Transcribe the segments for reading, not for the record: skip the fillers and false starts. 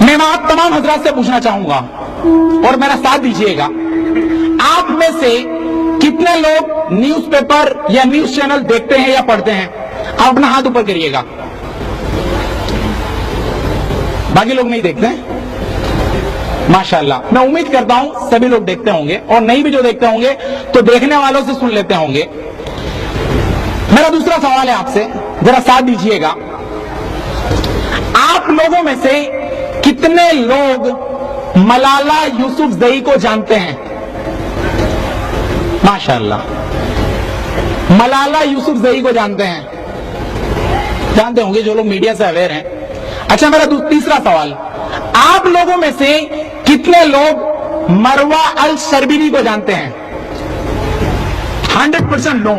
मैं आप तमाम हजरात से पूछना चाहूंगा और मेरा साथ दीजिएगा, आप में से कितने लोग न्यूज़पेपर या न्यूज चैनल देखते हैं या पढ़ते हैं? आप अपना हाथ ऊपर करिएगा। बाकी लोग नहीं देखते हैं? माशाअल्लाह। मैं उम्मीद करता हूं सभी लोग देखते होंगे, और नहीं भी जो देखते होंगे तो देखने वालों से सुन लेते होंगे। मेरा दूसरा सवाल है आपसे, जरा साथ दीजिएगा। आप लोगों में से कितने लोग मलाला यूसुफजई को जानते हैं? माशाअल्लाह, मलाला यूसुफजई को जानते हैं? जानते होंगे जो लोग मीडिया से अवेयर हैं। अच्छा, मेरा तीसरा सवाल, आप लोगों में से कितने लोग मरवा अल शर्बीनी को जानते हैं? 100% नो,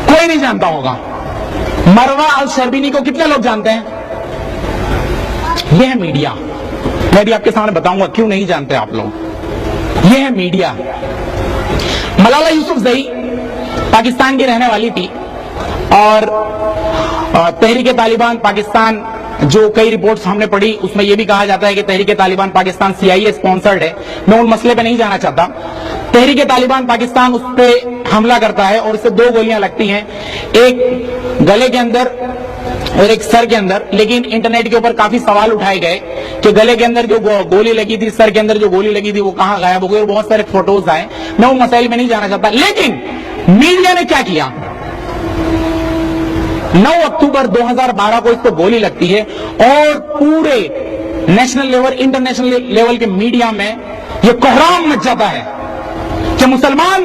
कोई नहीं जानता होगा। मरवा अल शर्बीनी को कितने लोग जानते हैं? यह है मीडिया। मैं भी आपके सामने बताऊंगा क्यों नहीं जानते आप लोग। यह है मीडिया। मलाला यूसुफजई पाकिस्तान की रहने वाली थी, और तहरीक तालिबान पाकिस्तान, जो कई रिपोर्ट्स हमने पढ़ी, उसमें यह भी कहा जाता है कि तहरीक तालिबान पाकिस्तान CIA स्पॉन्सर्ड है। मैं उन मसले पे नहीं जाना चाहता। तहरीक तालिबान पाकिस्तान उस पर हमला करता है और उससे 2 गोलियां लगती हैं, एक गले के अंदर और एक सर के अंदर। लेकिन इंटरनेट के ऊपर काफी सवाल उठाए गए कि गले के अंदर जो गोली लगी थी, सर के अंदर जो गोली लगी थी, वो कहां गायब हो गई, और बहुत सारे फोटोज आए। मैं उन मसाइल में नहीं जाना चाहता। लेकिन मीडिया ने क्या किया? 9 अक्टूबर 2012 को इसको गोली लगती है, और पूरे नेशनल लेवल, इंटरनेशनल लेवल के मीडिया में यह कोहराम मच जाता है कि मुसलमान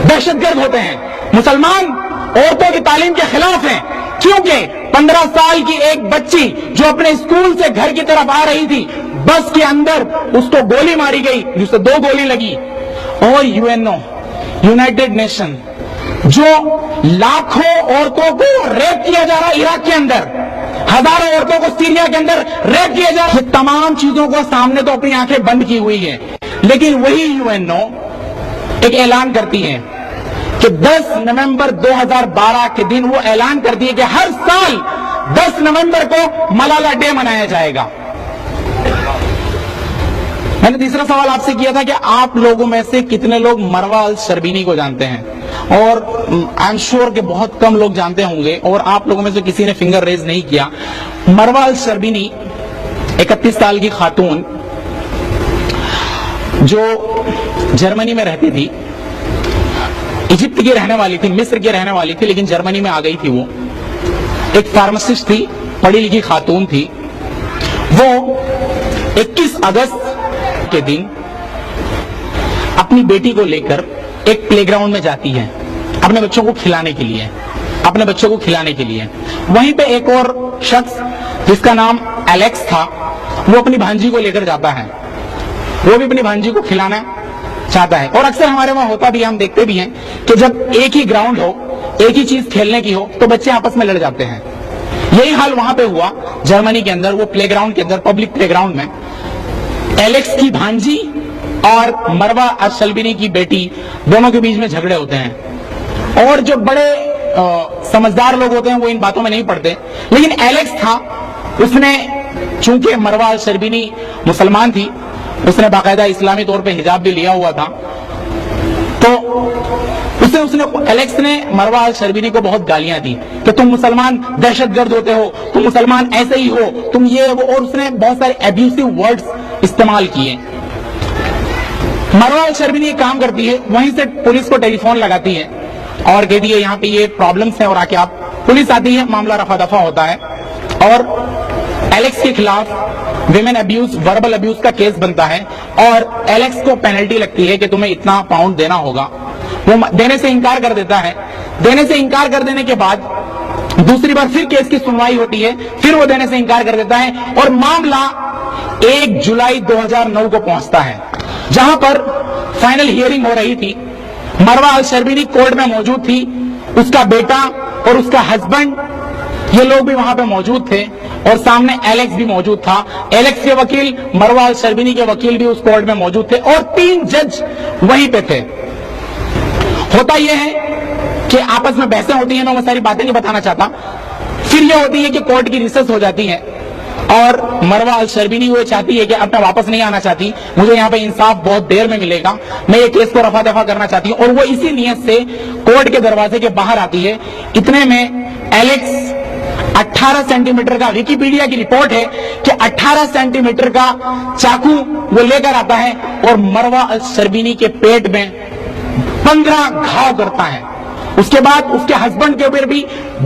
दहशतगर्द होते हैं, मुसलमान औरतों की तालीम के खिलाफ हैं, क्योंकि 15 साल की एक बच्ची जो अपने स्कूल से घर की तरफ आ रही थी, बस के अंदर उसको गोली मारी गई, जिससे 2 गोली लगी। और UNO, यूनाइटेड नेशन, जो लाखों औरतों को रेप किया जा रहा है इराक के अंदर, हजारों औरतों को सीरिया के अंदर रेप किया जा रहा है, ये तमाम चीजों को सामने तो अपनी आंखें बंद की हुई है। लेकिन वही UNO एक ऐलान करती है कि 10 नवंबर 2012 के दिन वो ऐलान करती है कि हर साल 10 नवंबर को मलाला डे मनाया जाएगा। मैंने तीसरा सवाल आपसे किया था कि आप लोगों में से कितने लोग मरवा अल शर्बीनी को जानते हैं, और आई एम श्योर कि बहुत कम लोग जानते होंगे, और आप लोगों में से किसी ने फिंगर रेज नहीं किया। मरवा अल शर्बीनी 31 साल की खातून जो जर्मनी में रहती थी, इजिप्ट की रहने वाली थी, मिस्र की रहने वाली थी, लेकिन जर्मनी में आ गई थी। वो एक फार्मासिस्ट थी, पढ़ी लिखी खातून थी। वो 21 अगस्त के दिन अपनी बेटी को लेकर एक प्लेग्राउंड में जाती है, अपने बच्चों को खिलाने के लिए, अपने बच्चों को खिलाने के लिए। वहीं पे एक और शख्स जिसका नाम एलेक्स था, वो अपनी भांजी को लेकर जाता है। वो भी अपनी भांजी को खिलाना चाहता है। और अक्सर हमारे वहां होता भी है, हम देखते भी हैं कि जब एक ही ग्राउंड हो, एक ही चीज खेलने की हो, तो बच्चे आपस में लड़ जाते हैं। यही हाल वहां पे हुआ जर्मनी के अंदर, वो प्लेग्राउंड के अंदर, पब्लिक प्लेग्राउंड में एलेक्स की भांजी और मरवा अल शर्बीनी की बेटी, दोनों के बीच में झगड़े होते हैं। और जो बड़े समझदार लोग होते हैं वो इन बातों में नहीं पड़ते, लेकिन एलेक्स था, उसने, चूंकि मरवा अल शर्बीनी मुसलमान थी, उसने बाकायदा इस्लामी तौर पे हिजाब भी लिया हुआ था, तो एलेक्स ने मरवा अल शर्बीनी को बहुत गालियां दी कि तुम मुसलमान दहशतगर्द होते हो, तुम मुसलमान ऐसे ही हो, तुम ये वो, और उसने बहुत सारे एब्यूसिव वर्ड्स इस्तेमाल किए। मरवा अल शर्बीनी एक काम करती है, वहीं से पुलिस को टेलीफोन लगाती है और कहती है यहाँ पे ये प्रॉब्लम्स हैं, और आके आप, पुलिस आती है, मामला रफा दफा होता है, और एलेक्स के खिलाफ विमेन अब्यूज, वर्बल अब्यूज का केस बनता है, और एलेक्स को पेनल्टी लगती है कि तुम्हें इतना पाउंड देना होगा। वो देने से इनकार कर देता है। देने से इनकार कर देने के बाद दूसरी बार फिर केस की सुनवाई होती है, फिर वो देने से इनकार कर देता है, और मामला 1 जुलाई 2009 को पहुंचता है, जहां पर फाइनल हियरिंग हो रही थी। मरवा अल शर्बीनी कोर्ट में मौजूद थी, उसका बेटा और उसका हस्बैंड, ये लोग भी वहां पे मौजूद थे, और सामने एलेक्स भी मौजूद था। एलेक्स के वकील, मरवा अल शर्बीनी के वकील भी उस कोर्ट में मौजूद थे, और 3 जज वहीं पे थे। होता यह है कि आपस में बहसें होती हैं, मैं वो सारी बातें नहीं बताना चाहता। फिर यह होती है कि कोर्ट की रिसेस हो जाती है, اور مروہ الشربینی وہ چاہتی ہے کہ اب میں واپس نہیں آنا چاہتی, مجھے یہاں پہ انصاف بہت دیر میں ملے گا, میں یہ کیس کو رفع دفع کرنا چاہتی ہوں, اور وہ اسی نیت سے کورٹ کے دروازے کے باہر آتی ہے. اتنے میں ایلیکس 18 سینٹی میٹر کا, ویکیپیڈیا کی رپورٹ ہے کہ 18 سینٹی میٹر کا چاقو وہ لے کر آتا ہے اور مروہ الشربینی کے پیٹ میں 15 گھاؤ کرتا ہے. اس کے بعد اس کے ہسبینڈ کے اوپر بھی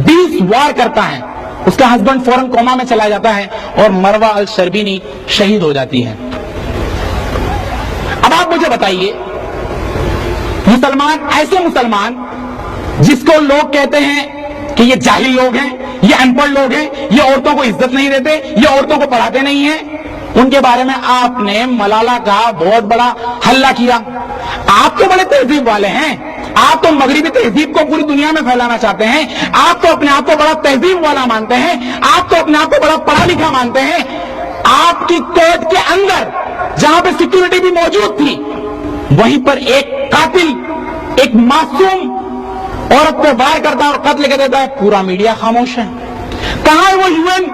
20 وار کرتا ہے. اس کا ہسبینڈ فوراً کوما میں چلا جاتا ہے اور مروہ الشربینی شہید ہو جاتی ہے. اب آپ مجھے بتائیے, مسلمان, ایسے مسلمان جس کو لوگ کہتے ہیں کہ یہ جاہل لوگ ہیں, یہ ان پڑھ لوگ ہیں, یہ عورتوں کو عزت نہیں دیتے, یہ عورتوں کو پڑھاتے نہیں ہیں, ان کے بارے میں آپ نے ملالہ کا بہت بڑا حلہ کیا. آپ تو بڑے تہذیب والے ہیں, آپ تو مغربی تہذیب کو پوری دنیا میں پھیلانا چاہتے ہیں, آپ تو اپنے آپ کو بڑا تہذیب والا مانتے ہیں, آپ تو اپنے آپ کو بڑا پڑھا لکھا مانتے ہیں. آپ کی کورٹ کے اندر جہاں پہ سیکیورٹی بھی موجود تھی, وہیں پر ایک قاتل ایک معصوم عورت پہ وار کرتا ہے اور قتل کر دیتا ہے, پورا میڈیا خاموش ہے. کہاں ہے وہ یو این,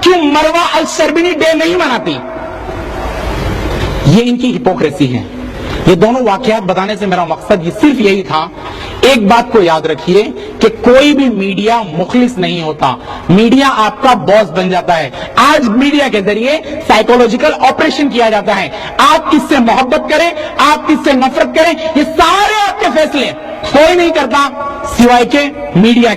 کیوں مروہ الشربینی ڈے نہیں مناتی؟ یہ ان کی ہپوکریسی ہے. یہ دونوں واقعات بتانے سے میرا مقصد یہ صرف یہی تھا, ایک بات کو یاد رکھیے کہ کوئی بھی میڈیا مخلص نہیں ہوتا, میڈیا آپ کا باس بن جاتا ہے. آج میڈیا کے ذریعے سائیکولوجیکل آپریشن کیا جاتا ہے. آپ کس سے محبت کریں, آپ کس سے نفرت کریں, یہ سارے آپ کے فیصلے کوئی نہیں کرتا سوائے کہ میڈیا